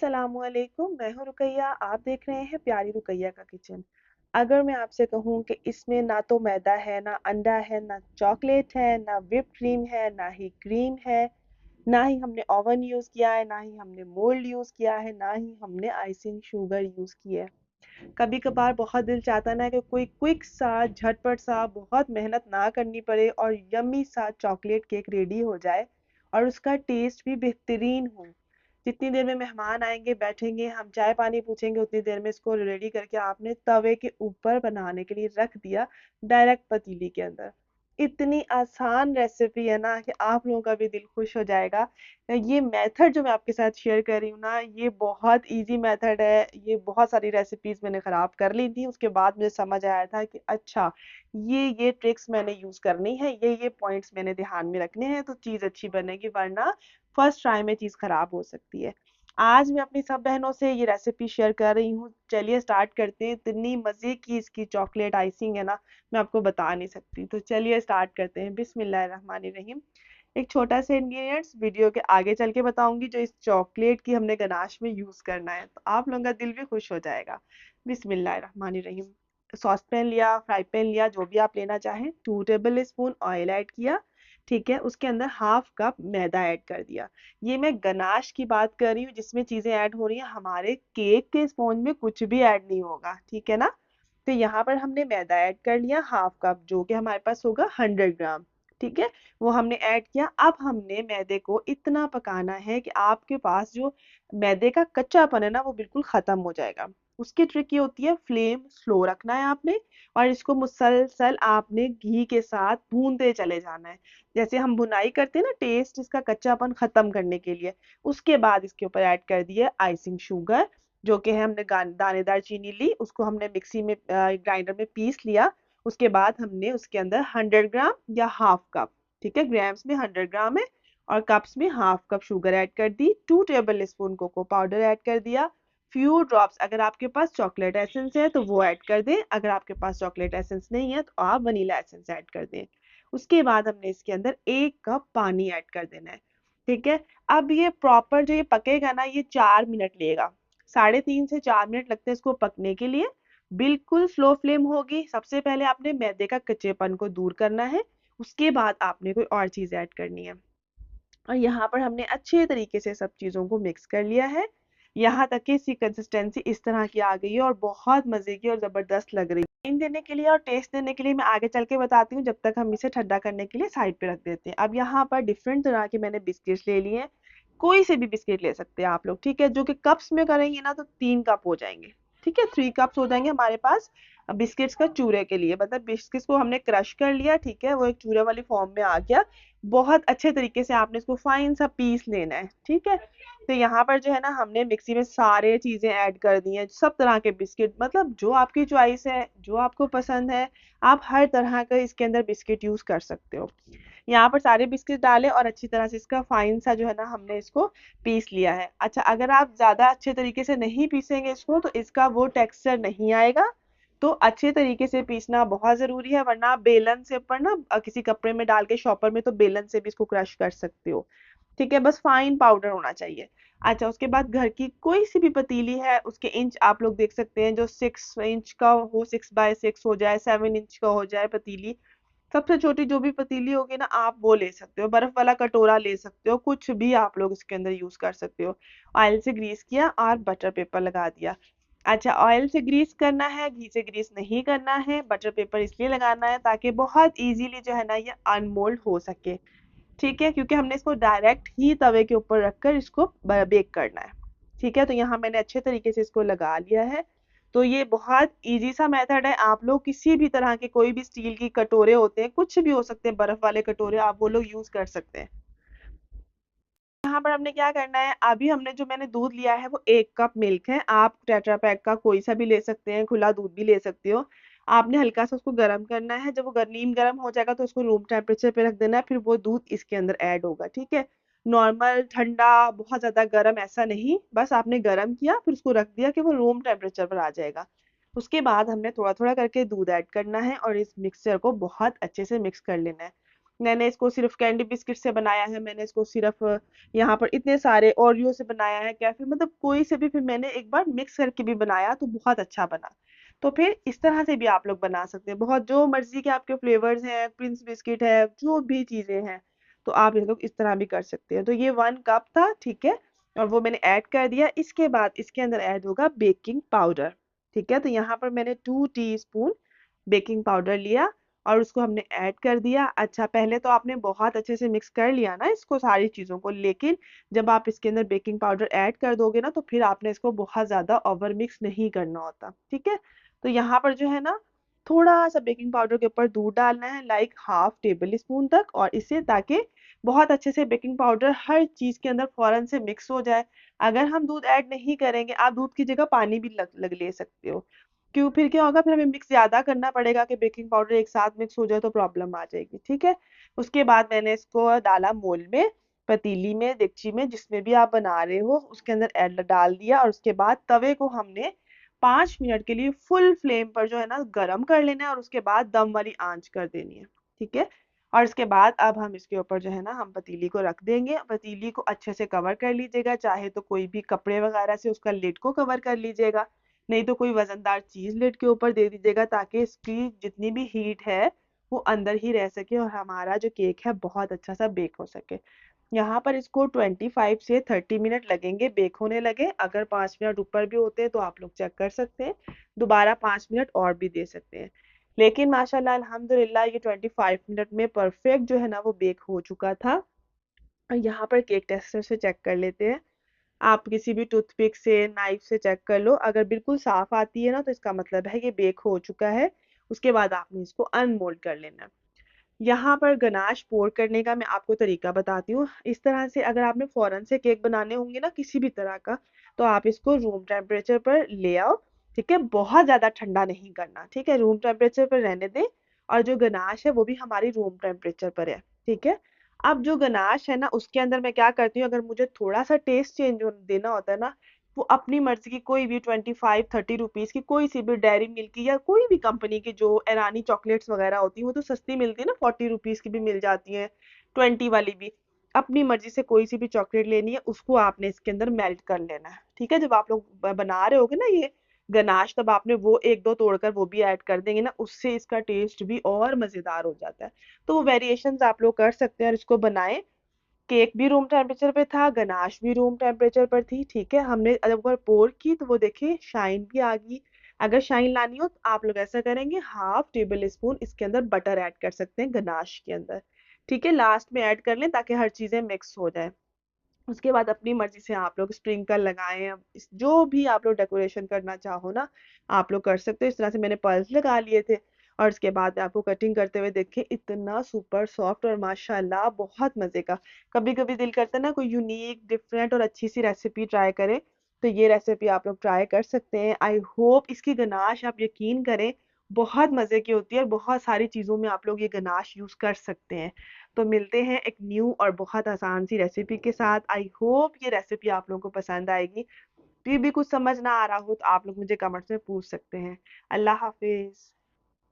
अस्सलामुअलैकुम, मैं हूँ रुकैया। आप देख रहे हैं प्यारी रुकैया का किचन। अगर मैं आपसे कहूँ कि इसमें ना तो मैदा है, ना अंडा है, ना चॉकलेट है, ना व्हिप क्रीम है, ना ही क्रीम है, ना ही हमने ओवन यूज़ किया है, ना ही हमने मोल्ड यूज़ किया है, ना ही हमने आइसिंग शुगर यूज़ की है। कभी कभार बहुत दिल चाहता ना कि कोई क्विक सा, झटपट सा, बहुत मेहनत ना करनी पड़े और यम्मी सा चॉकलेट केक रेडी हो जाए और उसका टेस्ट भी बेहतरीन हो। जितनी देर में मेहमान आएंगे, बैठेंगे, हम चाय पानी पूछेंगे, उतनी देर में इसको रेडी करके आपने तवे के ऊपर बनाने के लिए रख दिया, डायरेक्ट पतीली के अंदर। इतनी आसान रेसिपी है ना कि आप लोगों का भी दिल खुश हो जाएगा। ये मेथड जो मैं आपके साथ शेयर कर रही हूँ ना, ये बहुत इजी मेथड है। ये बहुत सारी रेसिपीज मैंने खराब कर ली थी, उसके बाद मुझे समझ आया था कि अच्छा, ये ट्रिक्स मैंने यूज करनी है, ये पॉइंट्स मैंने ध्यान में रखने हैं तो चीज अच्छी बनेगी, वरना फर्स्ट ट्राई में चीज खराब हो सकती है। आज मैं अपनी सब बहनों से ये रेसिपी शेयर कर रही हूँ। चलिए स्टार्ट करते हैं। इतनी मजे की इसकी चॉकलेट आइसिंग है ना, मैं आपको बता नहीं सकती। तो चलिए स्टार्ट करते हैं। बिस्मिल्लाहिर्रहमानिर्रहीम। एक छोटा सा इंग्रेडिएंट्स वीडियो के आगे चल के बताऊंगी, जो इस चॉकलेट की हमने गनाश में यूज करना है, तो आप लोगों का दिल भी खुश हो जाएगा। बिस्मिल्लाहिर्रहमानिर्रहीम। सॉस पैन लिया, फ्राई पैन लिया, जो भी आप लेना चाहें। 2 टेबल स्पून ऑयल ऐड किया। ठीक है, उसके अंदर हाफ कप मैदा ऐड कर दिया। ये मैं गनाश की बात कर रही हूँ, जिसमें चीजें ऐड हो रही हैं। हमारे केक के स्पॉन्ज में कुछ भी ऐड नहीं होगा, ठीक है ना। तो यहाँ पर हमने मैदा ऐड कर लिया हाफ कप, जो कि हमारे पास होगा 100 ग्राम। ठीक है, वो हमने ऐड किया। अब हमने मैदे को इतना पकाना है कि आपके पास जो मैदे का कच्चापन है ना, वो बिल्कुल खत्म हो जाएगा। उसकी ट्रिक ये होती है, फ्लेम स्लो रखना है आपने, और इसको मुसलसल आपने घी के साथ भूनते चले जाना है। जैसे हम भुनाई करते हैं ना, टेस्ट इसका कच्चापन खत्म करने के लिए। उसके बाद इसके ऊपर ऐड कर दिया आइसिंग शुगर, जो कि है हमने दानेदार चीनी ली, उसको हमने मिक्सी में ग्राइंडर में पीस लिया। उसके बाद हमने उसके अंदर 100 ग्राम या हाफ कप, ठीक है, ग्राम्स में 100 ग्राम है और कप्स में हाफ कप शुगर ऐड कर दी। 2 tablespoon cocoa powder add कर दिया। फ्यू ड्रॉप्स, अगर आपके पास चॉकलेट एसेंस है तो वो ऐड कर दें, अगर आपके पास चॉकलेट एसेंस नहीं है तो आप वनीला एसेंस ऐड कर दें। उसके बाद हमने इसके अंदर 1 कप पानी ऐड कर देना है। ठीक है, अब ये प्रॉपर जो ये पकेगा ना, ये 4 मिनट लेगा। 3.5 से 4 मिनट लगते हैं इसको पकने के लिए। बिल्कुल स्लो फ्लेम होगी। सबसे पहले आपने मैदे का कच्चेपन को दूर करना है, उसके बाद आपने कोई और चीज ऐड करनी है। और यहाँ पर हमने अच्छे तरीके से सब चीज़ों को मिक्स कर लिया है। यहाँ तक कि इसकी कंसिस्टेंसी इस तरह की आ गई है और बहुत मज़े की और ज़बरदस्त लग रही है। इन देने के लिए और टेस्ट देने के लिए मैं आगे चल के बताती हूँ, जब तक हम इसे ठंडा करने के लिए साइड पे रख देते हैं। अब यहाँ पर डिफरेंट तरह के मैंने बिस्किट्स ले लिए हैं। कोई से भी बिस्किट ले सकते हैं आप लोग, ठीक है। जो कि कप्स में करेंगे ना तो 3 कप हो जाएंगे, ठीक है, 3 कप्स हो जाएंगे हमारे पास बिस्किट्स का चूरे के लिए। मतलब बिस्किट्स को हमने क्रश कर लिया, ठीक है, वो एक चूरे वाली फॉर्म में आ गया। बहुत अच्छे तरीके से आपने इसको फाइन सा पीस लेना है, ठीक है। तो यहाँ पर जो है ना, हमने मिक्सी में सारे चीजें ऐड कर दी हैं, सब तरह के बिस्किट, मतलब जो आपकी चॉइस है, जो आपको पसंद है, आप हर तरह का इसके अंदर बिस्किट यूज कर सकते हो। यहाँ पर सारे बिस्किट डालें और अच्छी तरह से इसका फाइन सा जो है ना, हमने इसको पीस लिया है। अच्छा, अगर आप ज्यादा अच्छे तरीके से नहीं पीसेंगे इसको, तो इसका वो टेक्सचर नहीं आएगा। तो अच्छे तरीके से पीसना बहुत जरूरी है, वरना आप बेलन से ऊपर ना किसी कपड़े में डाल के, शॉपर में, तो बेलन से भी इसको क्रश कर सकते हो। ठीक है, बस फाइन पाउडर होना चाहिए। अच्छा, उसके बाद घर की कोई सी भी पतीली है, उसके इंच आप लोग देख सकते हैं, जो 6 इंच का हो, 6x6 हो जाए, 7 इंच का हो जाए पतीली। सबसे छोटी जो भी पतीली होगी ना, आप वो ले सकते हो। बर्फ वाला कटोरा ले सकते हो, कुछ भी आप लोग इसके अंदर यूज कर सकते हो। ऑयल से ग्रीस किया और बटर पेपर लगा दिया। अच्छा, ऑयल से ग्रीस करना है, घी से ग्रीस नहीं करना है। बटर पेपर इसलिए लगाना है ताकि बहुत इजीली जो है ना, ये अनमोल्ड हो सके। ठीक है, क्योंकि हमने इसको डायरेक्ट ही तवे के ऊपर रखकर इसको बेक करना है। ठीक है, तो यहाँ मैंने अच्छे तरीके से इसको लगा लिया है। तो ये बहुत इजी सा मेथड है। आप लोग किसी भी तरह के, कोई भी स्टील की कटोरे होते हैं, कुछ भी हो सकते हैं, बर्फ वाले कटोरे, आप वो लोग यूज कर सकते हैं। यहाँ पर हमने क्या करना है, अभी हमने जो मैंने दूध लिया है वो 1 कप मिल्क है। आप टेट्रा पैक का कोई सा भी ले सकते हैं, खुला दूध भी ले सकते हो। आपने हल्का सा उसको गर्म करना है। जब वो नीम गर्म हो जाएगा तो उसको रूम टेम्परेचर पे रख देना है, फिर वो दूध इसके अंदर ऐड होगा, ठीक है। नॉर्मल ठंडा, बहुत ज्यादा गर्म ऐसा नहीं, बस आपने गर्म किया फिर उसको रख दिया कि वो रूम टेम्परेचर पर आ जाएगा। उसके बाद हमने थोड़ा थोड़ा करके दूध ऐड करना है और इस मिक्सचर को बहुत अच्छे से मिक्स कर लेना है। मैंने इसको सिर्फ कैंडी बिस्किट से बनाया है, मैंने इसको सिर्फ यहाँ पर इतने सारे ओरियो से बनाया है, कैफे मतलब कोई से भी फिर मैंने एक बार मिक्स करके भी बनाया तो बहुत अच्छा बना। तो फिर इस तरह से भी आप लोग बना सकते हैं, बहुत जो मर्जी के आपके फ्लेवर्स हैं, प्रिंस बिस्किट है, जो भी चीजें हैं, तो आप ये लोग इस तरह भी कर सकते हैं। तो ये 1 कप था, ठीक है, और वो मैंने ऐड कर दिया। इसके बाद इसके अंदर ऐड होगा बेकिंग पाउडर, ठीक है। तो यहाँ पर मैंने 2 टीस्पून बेकिंग पाउडर लिया और उसको हमने ऐड कर दिया। अच्छा, पहले तो आपने बहुत अच्छे से मिक्स कर लिया ना इसको, सारी चीज़ों को, लेकिन जब आप इसके अंदर बेकिंग पाउडर ऐड कर दोगे ना, तो फिर आपने इसको बहुत ज़्यादा ओवर मिक्स नहीं करना होता, ठीक है। तो यहाँ पर जो है ना, थोड़ा सा बेकिंग पाउडर के ऊपर दूध डालना है, लाइक हाफ टेबल स्पून तक, और इसे ताकि बहुत अच्छे से बेकिंग पाउडर हर चीज़ के अंदर फौरन से मिक्स हो जाए। अगर हम दूध ऐड नहीं करेंगे, आप दूध की जगह पानी भी लग लग ले सकते हो। क्यों, फिर क्या होगा, फिर हमें मिक्स ज़्यादा करना पड़ेगा कि बेकिंग पाउडर एक साथ मिक्स हो जाए तो प्रॉब्लम आ जाएगी, ठीक है। उसके बाद मैंने इसको डाला मोल्ड में, पतीली में, देगची में, जिसमें भी आप बना रहे हो, उसके अंदर ऐड डाल दिया। और उसके बाद तवे को हमने 5 मिनट के लिए फुल फ्लेम पर जो है ना गरम कर लेना है, और उसके बाद दम वाली आंच कर देनी है, ठीक है। और इसके बाद अब हम इसके ऊपर जो है ना, हम पतीली को रख देंगे। पतीली को अच्छे से कवर कर लीजिएगा, चाहे तो कोई भी कपड़े वगैरह से उसका लिड को कवर कर लीजिएगा, नहीं तो कोई वजनदार चीज लिड के ऊपर दे दीजिएगा, ताकि इसकी जितनी भी हीट है वो अंदर ही रह सके और हमारा जो केक है बहुत अच्छा सा बेक हो सके। यहाँ पर इसको 25 से 30 मिनट लगेंगे बेक होने लगे। अगर 5 मिनट ऊपर भी होते हैं तो आप लोग चेक कर सकते हैं, दोबारा 5 मिनट और भी दे सकते हैं। लेकिन माशाल्लाह अल्हम्दुलिल्लाह ये 25 मिनट में परफेक्ट जो है ना वो बेक हो चुका था। और यहाँ पर केक टेस्टर से चेक कर लेते हैं। आप किसी भी टूथपिक से, नाइफ से चेक कर लो, अगर बिल्कुल साफ आती है ना तो इसका मतलब है ये बेक हो चुका है। उसके बाद आपने इसको अनमोल्ड कर लेना है। यहाँ पर गनाश पोर करने का मैं आपको तरीका बताती हूँ। इस तरह से अगर आपने फ़ौरन से केक बनाने होंगे ना किसी भी तरह का, तो आप इसको रूम टेम्परेचर पर ले आओ, ठीक है? बहुत ज़्यादा ठंडा नहीं करना, ठीक है? रूम टेम्परेचर पर रहने दें, और जो गनाश है वो भी हमारी रूम टेम्परेचर पर है, ठीक है? अब जो गनाश है ना उसके अंदर मैं क्या करती हूँ, अगर मुझे थोड़ा-सा टेस्ट चेंज देना होता है ना, वो अपनी मर्ज़ी की कोई भी 25-30 रुपीज़ की कोई सी भी डेयरी मिल्क की या कोई भी कंपनी की जो ईरानी चॉकलेट्स वगैरह होती हैं, वो तो सस्ती मिलती है ना, 40 रुपीज़ की भी मिल जाती हैं, 20 वाली भी। अपनी मर्ज़ी से कोई सी भी चॉकलेट लेनी है, उसको आपने इसके अंदर मेल्ट कर लेना है, ठीक है? जब आप लोग बना रहे होगे ना ये गनाश, तब आपने वो 1-2 तोड़कर वो भी ऐड कर देंगे ना, उससे इसका टेस्ट भी और मज़ेदार हो जाता है। तो वो वेरिएशंस आप लोग कर सकते हैं और इसको बनाएँ। केक भी रूम टेम्परेचर पे था, गनाश भी रूम टेम्परेचर पर थी, ठीक है। हमने जब ऊपर पोर की तो वो देखिए शाइन भी आ गई। अगर शाइन लानी हो तो आप लोग ऐसा करेंगे, हाफ टेबल स्पून इसके अंदर बटर ऐड कर सकते हैं गनाश के अंदर, ठीक है। लास्ट में ऐड कर लें ताकि हर चीजें मिक्स हो जाए। उसके बाद अपनी मर्जी से आप लोग स्प्रिंकल लगाएं, अब जो भी आप लोग डेकोरेशन करना चाहो ना आप लोग कर सकते हो। इस तरह से मैंने पर्ल्स लगा लिए थे, और उसके बाद आपको कटिंग करते हुए देखें, इतना सुपर सॉफ्ट और माशाल्लाह बहुत मजे का। कभी कभी दिल करता है ना कोई यूनिक, डिफरेंट और अच्छी सी रेसिपी ट्राई करें, तो ये रेसिपी आप लोग ट्राई कर सकते हैं। आई होप इसकी गनाश, आप यकीन करें, बहुत मजे की होती है और बहुत सारी चीजों में आप लोग ये गनाश यूज कर सकते हैं। तो मिलते हैं एक न्यू और बहुत आसान सी रेसिपी के साथ। आई होप ये रेसिपी आप लोगों को पसंद आएगी। फिर भी कुछ समझ ना आ रहा हो तो आप लोग मुझे कमेंट्स में पूछ सकते हैं। अल्लाह हाफिज।